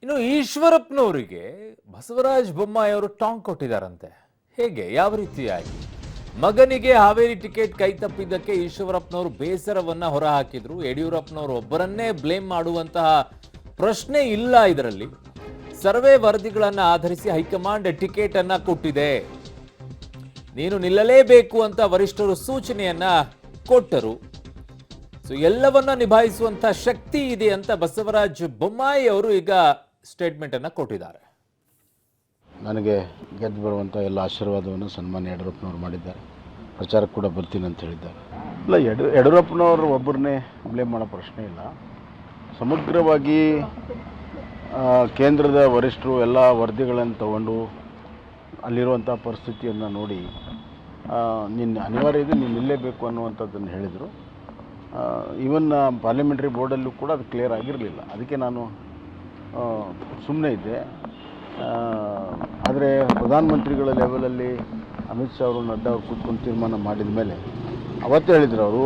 ಇನ್ನು ಈಶ್ವರಪ್ಪನವರಿಗೆ ಬಸವರಾಜ ಬೊಮ್ಮಾಯಿ ಅವರು ಟಾಂಗ್ ಕೊಟ್ಟಿದ್ದಾರಂತೆ. ಹೇಗೆ, ಯಾವ ರೀತಿಯಾಗಿ? ಮಗನಿಗೆ ಹಾವೇರಿ ಟಿಕೆಟ್ ಕೈ ತಪ್ಪಿದ್ದಕ್ಕೆ ಈಶ್ವರಪ್ಪನವರು ಬೇಸರವನ್ನ ಹೊರಹಾಕಿದ್ರು. ಯಡಿಯೂರಪ್ಪನವರು ಒಬ್ಬರನ್ನೇ ಬ್ಲೇಮ್ ಮಾಡುವಂತಹ ಪ್ರಶ್ನೆ ಇಲ್ಲ ಇದರಲ್ಲಿ. ಸರ್ವೆ ವರದಿಗಳನ್ನು ಆಧರಿಸಿ ಹೈಕಮಾಂಡ್ ಟಿಕೆಟ್ ಅನ್ನ ಕೊಟ್ಟಿದೆ, ನೀನು ನಿಲ್ಲಲೇಬೇಕು ಅಂತ ವರಿಷ್ಠರು ಸೂಚನೆಯನ್ನ ಕೊಟ್ಟರು. ಸೊ ಎಲ್ಲವನ್ನ ನಿಭಾಯಿಸುವಂತ ಶಕ್ತಿ ಇದೆ ಅಂತ ಬಸವರಾಜ ಬೊಮ್ಮಾಯಿ ಅವರು ಈಗ ಸ್ಟೇಟ್ಮೆಂಟ್ ಅನ್ನ ಕೊಟ್ಟಿದ್ದಾರೆ. ನನಗೆ ಗೆದ್ದು ಬರುವಂಥ ಎಲ್ಲ ಆಶೀರ್ವಾದವನ್ನು ಸನ್ಮಾನ್ಯ ಯಡಿಯೂರಪ್ಪನವರು ಮಾಡಿದ್ದಾರೆ. ಪ್ರಚಾರಕ್ಕೆ ಕೂಡ ಬರ್ತೀನಿ ಅಂತ ಹೇಳಿದ್ದಾರೆ. ಇಲ್ಲ, ಯಡಿಯೂರಪ್ಪನವರು ಒಬ್ಬರನ್ನೇ ಬ್ಲೇಮ್ ಮಾಡೋ ಪ್ರಶ್ನೆ ಇಲ್ಲ. ಸಮಗ್ರವಾಗಿ ಕೇಂದ್ರದ ವರಿಷ್ಠರು ಎಲ್ಲ ವರದಿಗಳನ್ನು ತಗೊಂಡು ಅಲ್ಲಿರುವಂಥ ಪರಿಸ್ಥಿತಿಯನ್ನು ನೋಡಿ ನಿನ್ನ ಅನಿವಾರ್ಯ ಇದೆ, ನೀನು ನಿಲ್ಲೇಬೇಕು ಅನ್ನುವಂಥದ್ದನ್ನು ಹೇಳಿದರು. ಈವನ್ ಪಾರ್ಲಿಮೆಂಟ್ರಿ ಬೋರ್ಡಲ್ಲೂ ಕೂಡ ಅದು ಕ್ಲಿಯರ್ ಆಗಿರಲಿಲ್ಲ. ಅದಕ್ಕೆ ನಾನು ಸುಮ್ಮನೆ ಇದ್ದೆ. ಆದರೆ ಪ್ರಧಾನಮಂತ್ರಿಗಳ ಲೆವೆಲಲ್ಲಿ ಅಮಿತ್ ಶಾ ಅವರು, ನಡ್ಡಾ ಅವರು ಕೂತ್ಕೊಂಡು ತೀರ್ಮಾನ ಮಾಡಿದ ಮೇಲೆ ಅವತ್ತೇ ಹೇಳಿದರು ಅವರು,